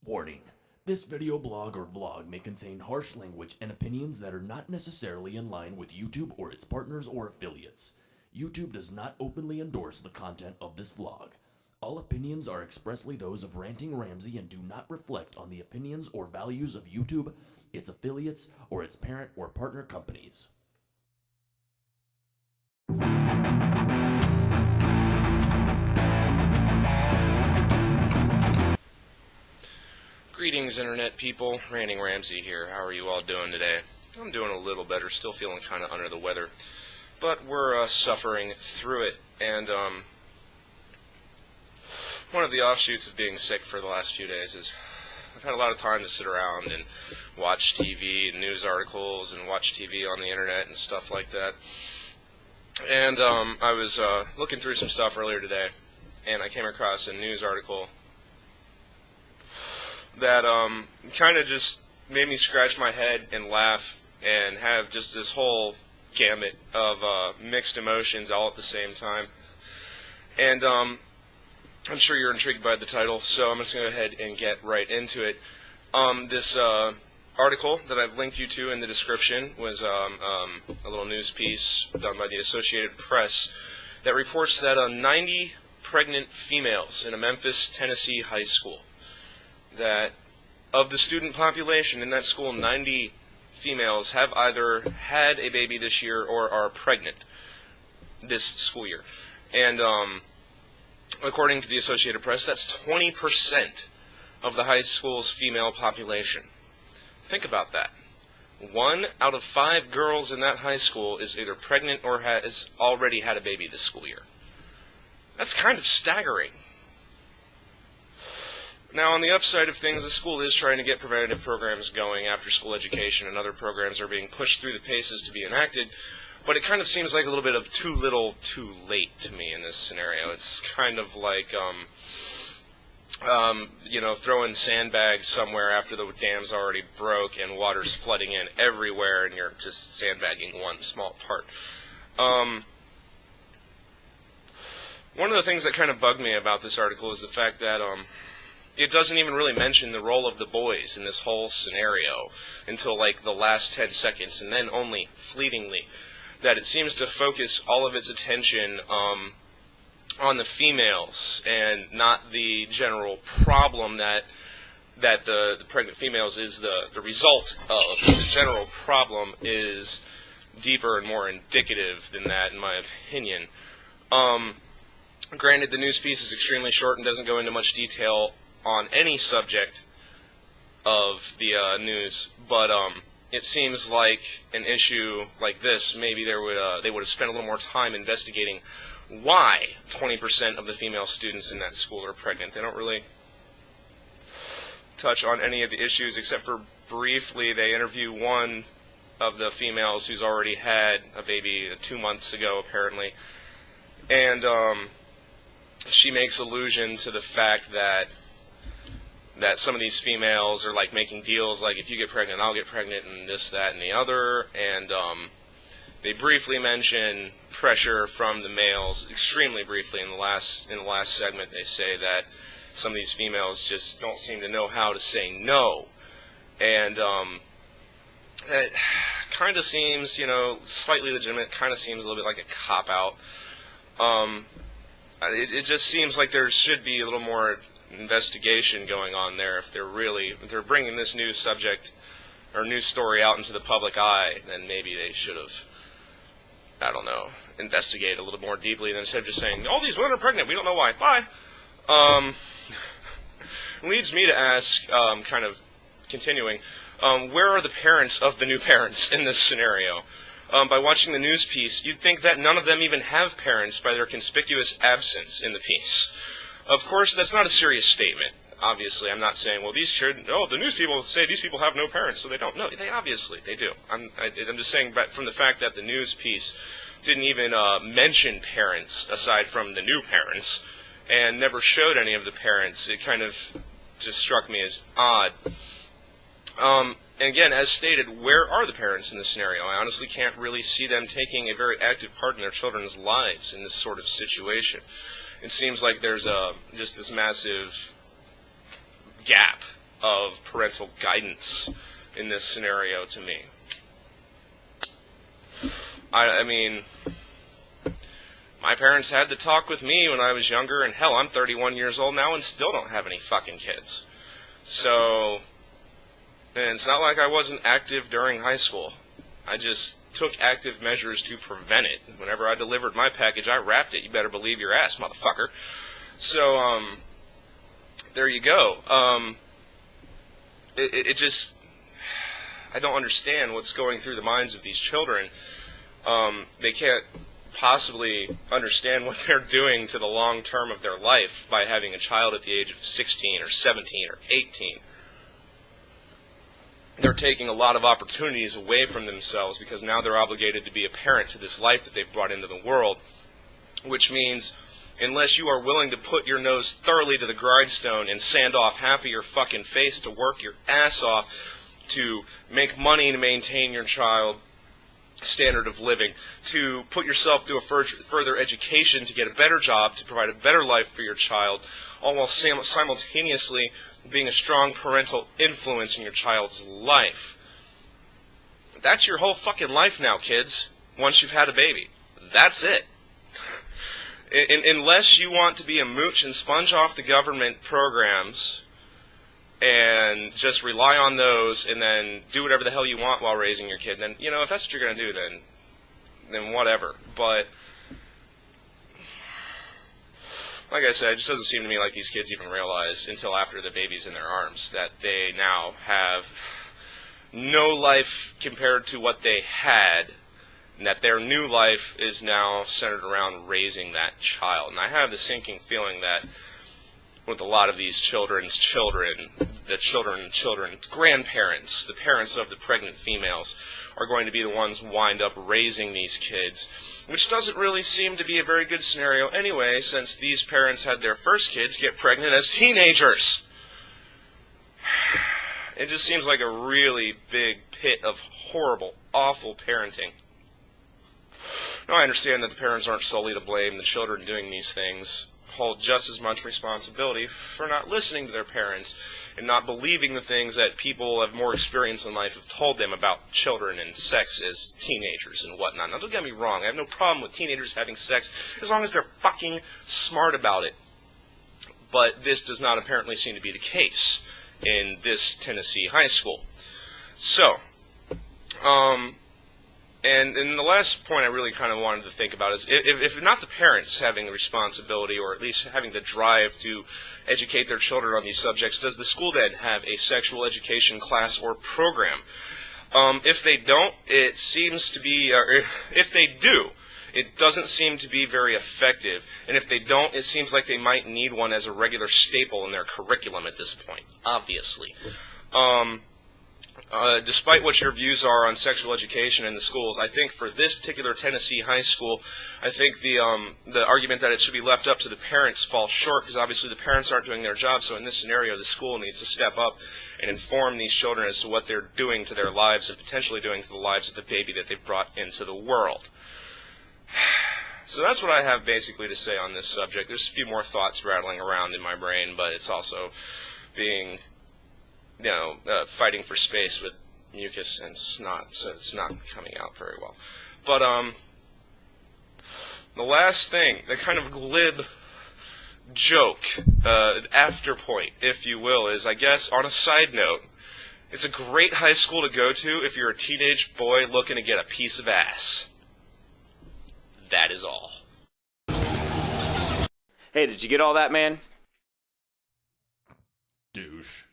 Warning. This video blog or vlog may contain harsh language and opinions that are not necessarily in line with YouTube or its partners or affiliates. YouTube does not openly endorse the content of this vlog. All opinions are expressly those of Ranting Ramsay and do not reflect on the opinions or values of YouTube, its affiliates, or its parent or partner companies. Greetings, Internet people. Ranting Ramsay here. How are you all doing today? I'm doing a little better, still feeling kind of under the weather, but we're suffering through it. And one of the offshoots of being sick for the last few days is I've had a lot of time to sit around and watch TV and news articles and watch TV on the Internet and stuff like that. And I was looking through some stuff earlier today, and I came across a news article that kind of just made me scratch my head and laugh and have just this whole gamut of mixed emotions all at the same time. And I'm sure you're intrigued by the title, so I'm just going to go ahead and get right into it. This article that I've linked you to in the description was a little news piece done by the Associated Press that reports that 90 pregnant females in a Memphis, Tennessee high school, that of the student population in that school, 90 females have either had a baby this year or are pregnant this school year. And according to the Associated Press, that's 20% of the high school's female population. Think about that. 1 out of 5 girls in that high school is either pregnant or has already had a baby this school year. That's kind of staggering. Now, on the upside of things, the school is trying to get preventative programs going, after-school education, and other programs are being pushed through the paces to be enacted, but it kind of seems like a little bit of too little, too late to me in this scenario. It's kind of like, throwing sandbags somewhere after the dam's already broke and water's flooding in everywhere, and you're just sandbagging one small part. One of the things that kind of bugged me about this article is the fact that, it doesn't even really mention the role of the boys in this whole scenario until like the last 10 seconds, and then only fleetingly. That it seems to focus all of its attention on the females and not the general problem that the pregnant females is the result of. The general problem is deeper and more indicative than that, in my opinion. Granted, the news piece is extremely short and doesn't go into much detail on any subject of the news, but it seems like an issue like this, maybe they would have spent a little more time investigating why 20% of the female students in that school are pregnant. They don't really touch on any of the issues, except for briefly they interview one of the females who's already had a baby 2 months ago, apparently, and she makes allusion to the fact that some of these females are like making deals like, if you get pregnant, I'll get pregnant, and this, that, and the other, and they briefly mention pressure from the males, extremely briefly in the last segment. They say that some of these females just don't seem to know how to say no, and it kind of seems, slightly legitimate, kind of seems a little bit like a cop-out. It just seems like there should be a little more investigation going on there. If they're bringing this news subject or news story out into the public eye, then maybe they should have, investigated a little more deeply than instead of just saying, all these women are pregnant, we don't know why, bye. Leads me to ask, kind of continuing, where are the parents of the new parents in this scenario? By watching the news piece, you'd think that none of them even have parents by their conspicuous absence in the piece. Of course, that's not a serious statement. Obviously, I'm not saying, well, the news people say these people have no parents, so they don't. No, they do. I'm just saying, but from the fact that the news piece didn't even mention parents aside from the new parents and never showed any of the parents, it kind of just struck me as odd. And again, as stated, where are the parents in this scenario? I honestly can't really see them taking a very active part in their children's lives in this sort of situation. It seems like there's just this massive gap of parental guidance in this scenario to me. I mean, my parents had to talk with me when I was younger, and hell, I'm 31 years old now and still don't have any fucking kids. So, and it's not like I wasn't active during high school. I just took active measures to prevent it. Whenever I delivered my package, I wrapped it. You better believe your ass, motherfucker. So, there you go. It just, I don't understand what's going through the minds of these children. They can't possibly understand what they're doing to the long term of their life by having a child at the age of 16 or 17 or 18. They're taking a lot of opportunities away from themselves because now they're obligated to be a parent to this life that they've brought into the world, which means unless you are willing to put your nose thoroughly to the grindstone and sand off half of your fucking face to work your ass off to make money to maintain your child standard of living, to put yourself through a further education to get a better job, to provide a better life for your child, all while simultaneously being a strong parental influence in your child's life. That's your whole fucking life now, kids, once you've had a baby. That's it. Unless you want to be a mooch and sponge off the government programs and just rely on those and then do whatever the hell you want while raising your kid, then, you know, if that's what you're going to do, then whatever. But, like I said, it just doesn't seem to me like these kids even realize until after the baby's in their arms that they now have no life compared to what they had, and that their new life is now centered around raising that child. And I have the sinking feeling that with a lot of these children's children, the children's grandparents, the parents of the pregnant females, are going to be the ones who wind up raising these kids, which doesn't really seem to be a very good scenario anyway, since these parents had their first kids get pregnant as teenagers. It just seems like a really big pit of horrible, awful parenting. Now, I understand that the parents aren't solely to blame. The children doing these things hold just as much responsibility for not listening to their parents and not believing the things that people of more experience in life have told them about children and sex as teenagers and whatnot. Now, don't get me wrong. I have no problem with teenagers having sex as long as they're fucking smart about it. But this does not apparently seem to be the case in this Tennessee high school. So, and the last point I really kind of wanted to think about is if not the parents having the responsibility or at least having the drive to educate their children on these subjects, does the school then have a sexual education class or program? If they don't, it seems to be, or if they do, it doesn't seem to be very effective. And if they don't, it seems like they might need one as a regular staple in their curriculum at this point, obviously. Despite what your views are on sexual education in the schools, I think for this particular Tennessee high school, I think the argument that it should be left up to the parents falls short, because obviously the parents aren't doing their job. So in this scenario, the school needs to step up and inform these children as to what they're doing to their lives and potentially doing to the lives of the baby that they've brought into the world. So that's what I have basically to say on this subject. There's a few more thoughts rattling around in my brain, but it's also being, fighting for space with mucus and snot, so it's not coming out very well. But the last thing, the kind of glib joke, after point, if you will, is, I guess, on a side note, it's a great high school to go to if you're a teenage boy looking to get a piece of ass. That is all. Hey, did you get all that, man? Douche.